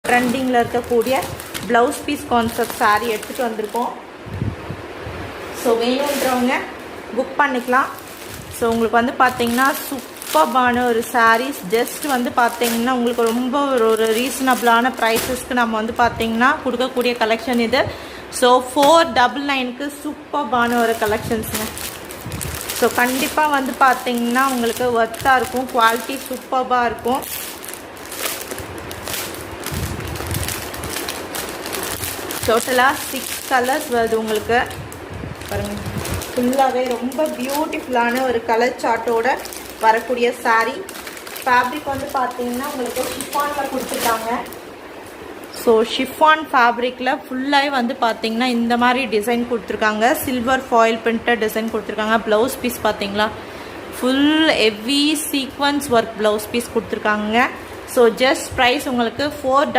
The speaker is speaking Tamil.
ட்ரெண்டிங்கில் இருக்கக்கூடிய ப்ளவுஸ் பீஸ் கான்செப்ட் சாரீ எடுத்துகிட்டு வந்திருக்கோம். ஸோ வேணுன்றவங்க புக் பண்ணிக்கலாம். ஸோ உங்களுக்கு வந்து பார்த்தீங்கன்னா சூப்பர்பான ஒரு சாரீஸ். ஜஸ்ட் வந்து பார்த்தீங்கன்னா உங்களுக்கு ரொம்ப ஒரு ரீசனபிளான ப்ரைஸஸ்க்கு நம்ம வந்து பார்த்தீங்கன்னா கொடுக்கக்கூடிய கலெக்ஷன் இது. ஸோ 499க்கு சூப்பர்பான ஒரு கலெக்ஷன்ஸுங்க. ஸோ கண்டிப்பாக வந்து பார்த்தீங்கன்னா உங்களுக்கு ஒர்த்தாக இருக்கும், குவாலிட்டி சூப்பர்பாக இருக்கும். டோட்டலாக 6 கலர்ஸ் வருது உங்களுக்கு பாருங்கள். ஃபுல்லாகவே ரொம்ப பியூட்டிஃபுல்லான ஒரு கலர் சார்ட்டோட வரக்கூடிய சாரீ. ஃபேப்ரிக் வந்து பார்த்தீங்கன்னா உங்களுக்கு ஷிஃபானில் கொடுத்துருக்காங்க. ஸோ ஷிஃபான் ஃபேப்ரிக்கில் ஃபுல்லாகவே வந்து பார்த்தீங்கன்னா இந்த மாதிரி டிசைன் கொடுத்துருக்காங்க. சில்வர் ஃபாயில் பிரிண்டட் டிசைன் கொடுத்துருக்காங்க. ப்ளவுஸ் பீஸ் பார்த்தீங்களா full heavy sequins work blouse piece கொடுத்துருக்காங்க. ஸோ ஜஸ்ட் ப்ரைஸ் உங்களுக்கு 4